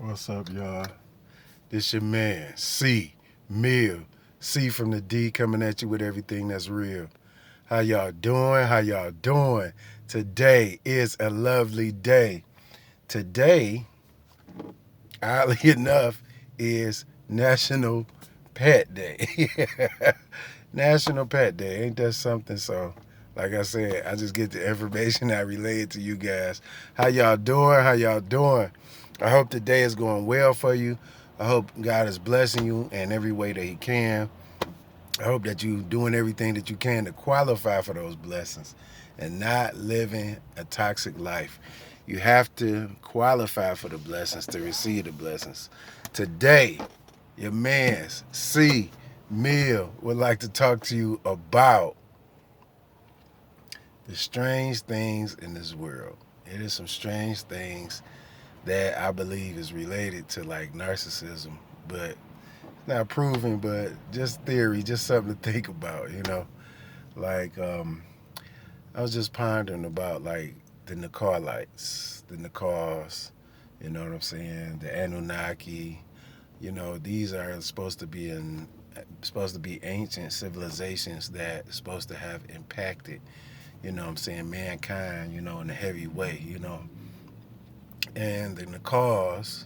What's up, y'all? This your man, C, Mill, C from the D coming at you with everything that's real. How y'all doing? How y'all doing? Today is a lovely day. Today, oddly enough, is National Pet Day. National Pet Day. Ain't that something? So, like I said, I just get the information I relay it to you guys. How y'all doing? How y'all doing? I hope the day is going well for you. I hope God is blessing you in every way that He can. I hope that you're doing everything that you can to qualify for those blessings and not living a toxic life. You have to qualify for the blessings to receive the blessings. Today, your man's C. Mill would like to talk to you about the strange things in this world. It is some strange things that I believe is related to like narcissism, but not proven, but just theory, just something to think about, Like I was just pondering about like the Nicolites, the Nicors, you know what I'm saying? The Anunnaki, these are supposed to be ancient civilizations that supposed to have impacted, mankind, in a heavy way. And the Nicors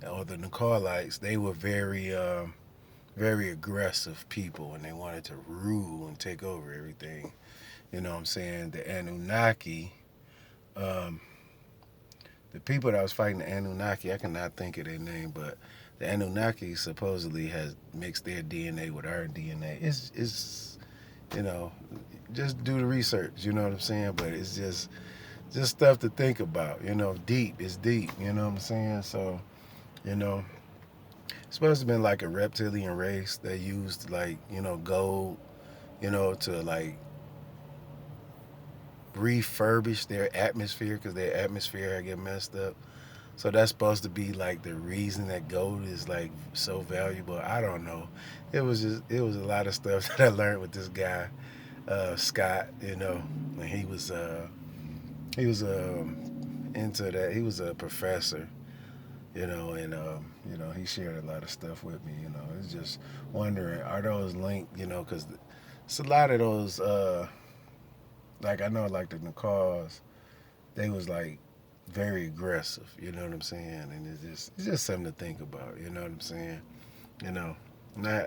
or the Nicolites, they were very aggressive people and they wanted to rule and take over everything. You know what I'm saying? The Anunnaki, um, the people that was fighting the Anunnaki, I cannot think of their name, but the Anunnaki supposedly has mixed their DNA with our DNA. It's you know, just do the research, you know what I'm saying? But it's just stuff to think about, deep. It's deep, you know what I'm saying? So, you know, it's supposed to have been like a reptilian race that used like, gold, to like refurbish their atmosphere because their atmosphere had get messed up. So that's supposed to be like the reason that gold is like so valuable. I don't know. It was a lot of stuff that I learned with this guy, Scott. And he was into that. He was a professor, and he shared a lot of stuff with me. It's just wondering, are those linked? Because it's a lot of those. Like I know, like the Nicars, they was like very aggressive. You know what I'm saying? And it's just something to think about. You know what I'm saying? You know, not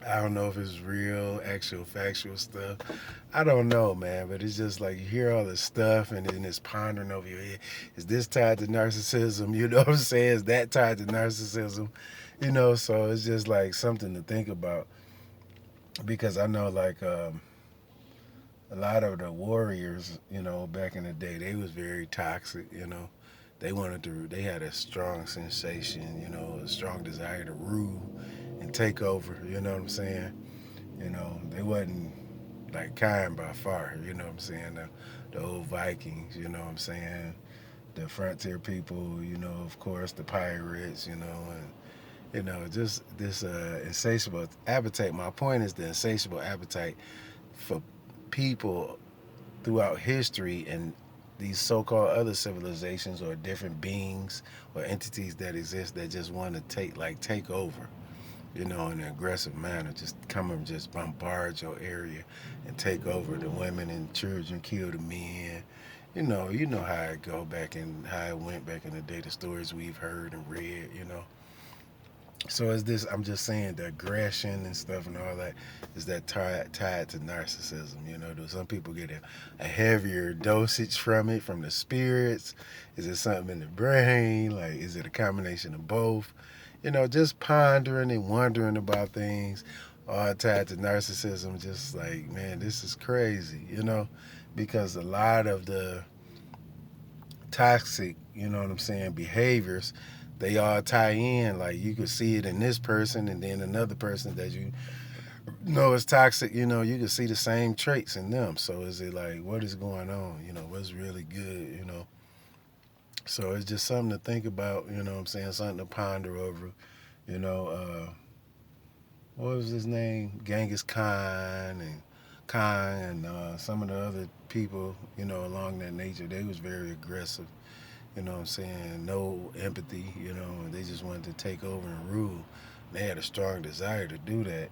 I don't know if it's real, actual, factual stuff. I don't know, man. But it's just like you hear all this stuff and then it's pondering over your head. Is this tied to narcissism? You know what I'm saying? Is that tied to narcissism? So it's just like something to think about because I know like a lot of the warriors, back in the day, they was very toxic. They had a strong sensation, a strong desire to rule and take over, you know what I'm saying? They wasn't like kind by far, you know what I'm saying? The old Vikings, you know what I'm saying? The frontier people, of course, the pirates, and just this insatiable appetite. My point is the insatiable appetite for people throughout history and these so-called other civilizations or different beings or entities that exist that just want to take over, in an aggressive manner, just come and just bombard your area and take over the women and children, kill the men. You know how it go back and how it went back in the day, the stories we've heard and read. So is this? I'm just saying the aggression and stuff and all that is that tied to narcissism. Do some people get a heavier dosage from it, from the spirits? Is it something in the brain? Like, is it a combination of both? Just pondering and wondering about things, all tied to narcissism. Just like, man, this is crazy. Because a lot of the toxic, what I'm saying, behaviors, they all tie in. Like you could see it in this person and then another person that you know is toxic, you can see the same traits in them. So is it like what is going on? What's really good? So it's just something to think about, what I'm saying, something to ponder over, you know, uh what was his name? Genghis Khan and some of the other people, along that nature, they was very aggressive. you know what I'm saying, no empathy, you know, and they just wanted to take over and rule. They had a strong desire to do that,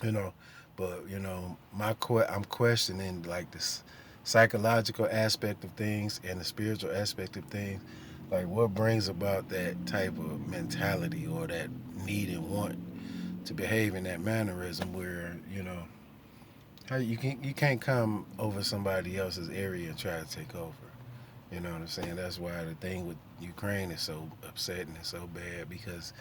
you know. But you know, I'm questioning like this psychological aspect of things and the spiritual aspect of things. Like, what brings about that type of mentality or that need and want to behave in that mannerism where you know how you can't come over somebody else's area and try to take over. You know what I'm saying? That's why the thing with Ukraine is so upsetting and so bad because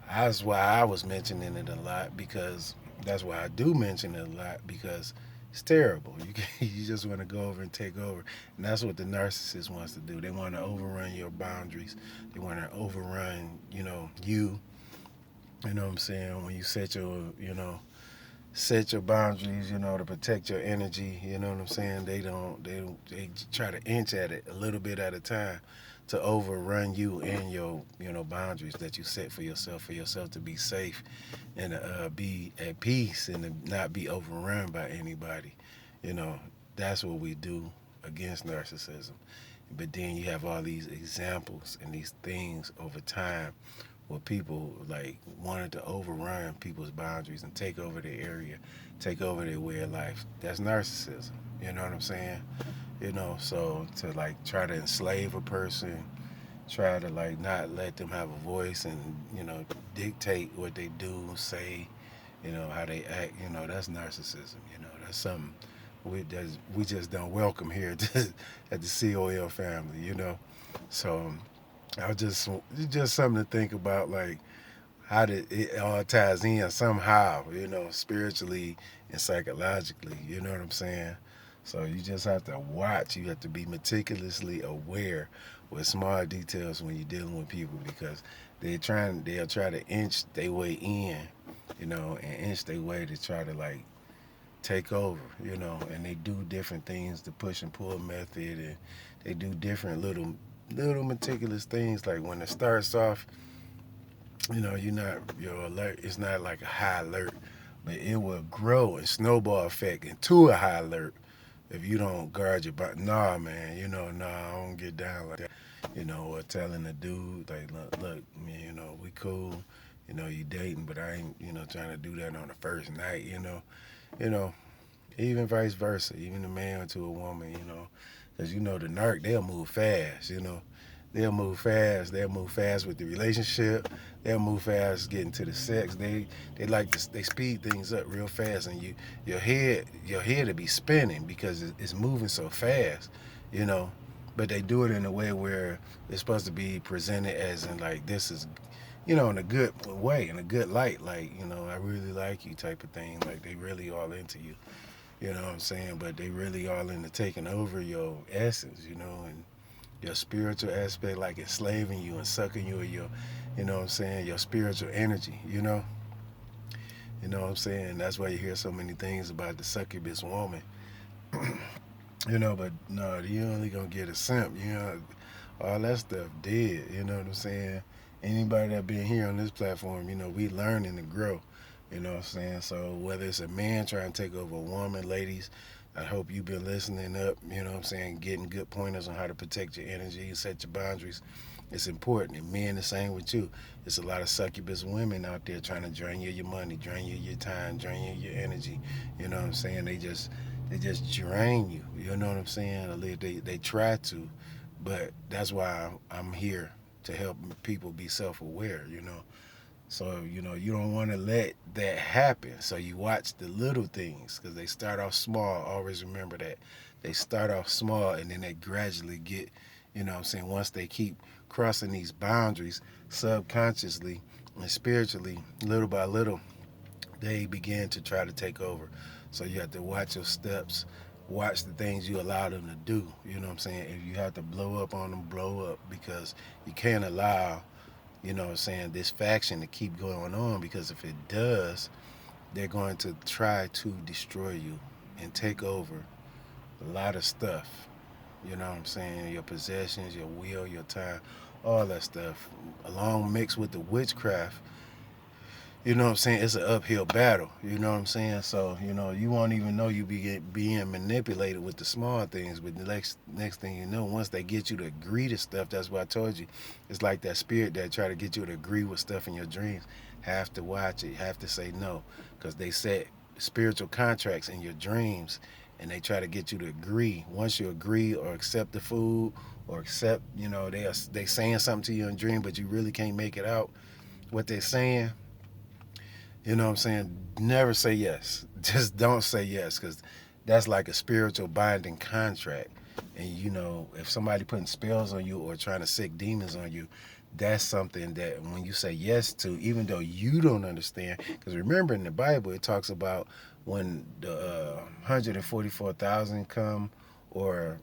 that's why I was mentioning it a lot because that's why I do mention it a lot because it's terrible. You just want to go over and take over, and that's what the narcissist wants to do. They want to overrun your boundaries. They want to overrun, you know, you. You know what I'm saying? When you set your boundaries, you know, to protect your energy. You know what I'm saying? They try to inch at it a little bit at a time to overrun you and your, you know, boundaries that you set for yourself to be safe and be at peace and to not be overrun by anybody. You know, that's what we do against narcissism. But then you have all these examples and these things over time where people like wanted to overrun people's boundaries and take over their area, take over their way of life. That's narcissism. You know what I'm saying? You know, so to like try to enslave a person, try to like not let them have a voice and, you know, dictate what they do, say, you know, how they act, you know, that's narcissism. You know, that's something we just don't welcome here at the COL family, you know. So I was just it's just something to think about, like how did it all ties in somehow, you know, spiritually and psychologically. You know what I'm saying? So you just have to watch. You have to be meticulously aware with small details when you're dealing with people because they'll try to inch their way in, you know, and inch their way to try to like take over, you know, and they do different things, the push and pull method, and they do different little meticulous things. Like when it starts off, you know, your alert. It's not like a high alert, but it will grow and snowball effect into a high alert if you don't guard your body. Nah, man, you know, nah, I don't get down like that. You know, or telling the dude like, look, man, you know, we cool. You know, you dating, but I ain't, you know, trying to do that on the first night. You know, even vice versa, even a man to a woman, you know, because you know the narc, they'll move fast, you know, they'll move fast, they'll move fast with the relationship, they'll move fast getting to the sex, they like to they speed things up real fast, and your head to be spinning because it's moving so fast, you know, but they do it in a way where it's supposed to be presented as in like this is, you know, in a good way, in a good light, like, you know, I really like you type of thing, like they really all into you. You know what I'm saying? But they really all into taking over your essence, you know, and your spiritual aspect, like enslaving you and sucking you, or you know what I'm saying, your spiritual energy, you know? You know what I'm saying? That's why you hear so many things about the succubus woman, you know, but no, you only gonna get a simp, you know, all that stuff dead, you know what I'm saying? Anybody that been here on this platform, you know, we learning to grow. You know what I'm saying? So whether it's a man trying to take over a woman, ladies, I hope you've been listening up, you know what I'm saying, getting good pointers on how to protect your energy and set your boundaries. It's important. And men the same with you. There's a lot of succubus women out there trying to drain you your money, drain you your time, drain you your energy. You know what I'm saying? They just drain you. You know what I'm saying? Or they try to, but that's why I'm here to help people be self-aware, you know. So, you know, you don't want to let that happen. So you watch the little things because they start off small. Always remember that. They start off small and then they gradually get, you know what I'm saying, once they keep crossing these boundaries subconsciously and spiritually, little by little, they begin to try to take over. So you have to watch your steps, watch the things you allow them to do. You know what I'm saying? If you have to blow up on them, blow up because you can't allow, you know what I'm saying, this faction to keep going on because if it does, they're going to try to destroy you and take over a lot of stuff. You know what I'm saying? Your possessions, your will, your time, all that stuff, along mixed with the witchcraft. you know what I'm saying, it's an uphill battle. You know what I'm saying? So, you won't even know you be being manipulated with the small things. But the next thing you know, once they get you to agree to stuff, that's what I told you. It's like that spirit that try to get you to agree with stuff in your dreams. Have to watch it. Have to say no, because they set spiritual contracts in your dreams, and they try to get you to agree. Once you agree or accept the food or accept, they saying something to you in a dream, but you really can't make it out what they're saying. You know what I'm saying? Never say yes. Just don't say yes, because that's like a spiritual binding contract. And if somebody putting spells on you or trying to sick demons on you, that's something that when you say yes to, even though you don't understand, because remember in the Bible it talks about when the 144,000 come, or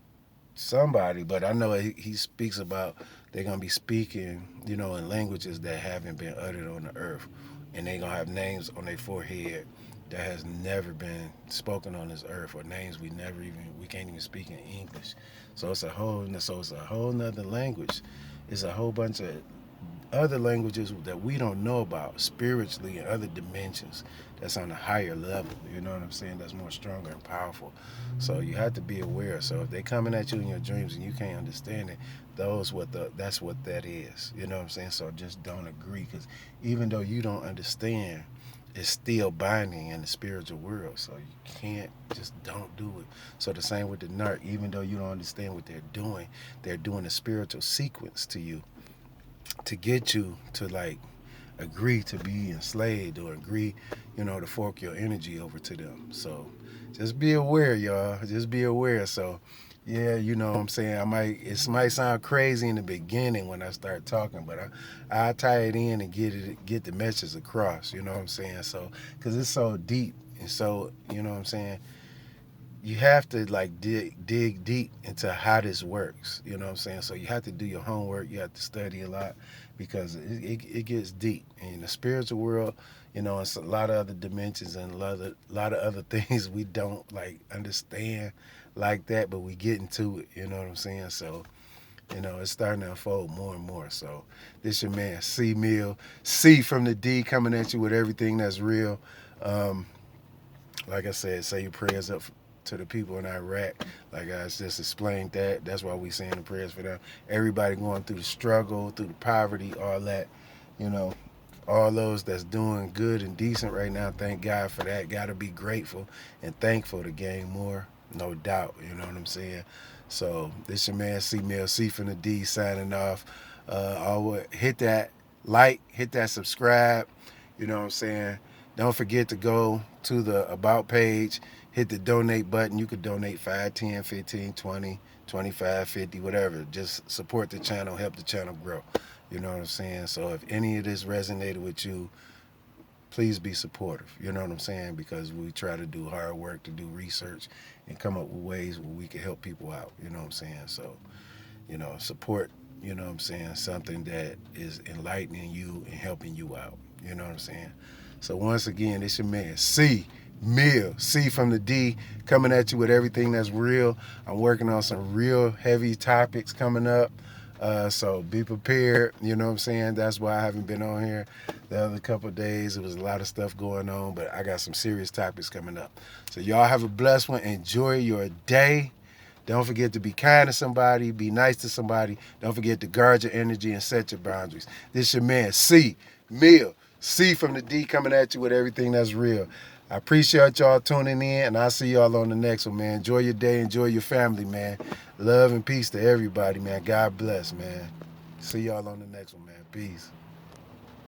somebody, but I know he speaks about they're gonna be speaking, in languages that haven't been uttered on the earth, and they're gonna have names on their forehead that has never been spoken on this earth, or names we can't even speak in English. So it's a whole nother language. It's a whole bunch of other languages that we don't know about spiritually and other dimensions that's on a higher level. You know what I'm saying? That's more stronger and powerful. So you have to be aware. So if they coming at you in your dreams and you can't understand it, that's what that is. You know what I'm saying? So just don't agree, because even though you don't understand, it's still binding in the spiritual world. So you can't, just don't do it. So the same with the narc. Even though you don't understand what they're doing a spiritual sequence to you to get you to like agree to be enslaved, or agree, to fork your energy over to them. So just be aware, y'all. Just be aware. So yeah, you know what I'm saying? It might sound crazy in the beginning when I start talking, but I tie it in and get the message across, you know what I'm saying? So cuz it's so deep, and so, you know what I'm saying? You have to like dig deep into how this works. You know what I'm saying? So you have to do your homework. You have to study a lot, because it gets deep. And in the spiritual world, it's a lot of other dimensions and a lot of other things we don't like understand like that, but we get into it. You know what I'm saying? So it's starting to unfold more and more. So this your man C Mill, C from the D, coming at you with everything that's real. Um, like I said, say your prayers up to the people in Iraq. Like I just explained that. That's why we saying the prayers for them. Everybody going through the struggle, through the poverty, all that. You know, all those that's doing good and decent right now. Thank God for that. Got to be grateful and thankful to gain more, no doubt. You know what I'm saying? So this your man C Mill, C from the D, signing off. Hit that like, hit that subscribe. You know what I'm saying? Don't forget to go to the About page, hit the donate button. You could donate 5, 10, 15, 20, 25, 50, whatever. Just support the channel, help the channel grow. You know what I'm saying? So if any of this resonated with you, please be supportive. You know what I'm saying? Because we try to do hard work, to do research, and come up with ways where we can help people out. You know what I'm saying? So, support, you know what I'm saying, something that is enlightening you and helping you out. You know what I'm saying? So once again, it's your man C Mill, C from the D, coming at you with everything that's real. I'm working on some real heavy topics coming up. So be prepared. You know what I'm saying? That's why I haven't been on here the other couple of days. There was a lot of stuff going on, but I got some serious topics coming up. So y'all have a blessed one. Enjoy your day. Don't forget to be kind to somebody, be nice to somebody. Don't forget to guard your energy and set your boundaries. This your man, C Mill, C from the D, coming at you with everything that's real. I appreciate y'all tuning in, and I'll see y'all on the next one, man. Enjoy your day. Enjoy your family, man. Love and peace to everybody, man. God bless, man. See y'all on the next one, man. Peace.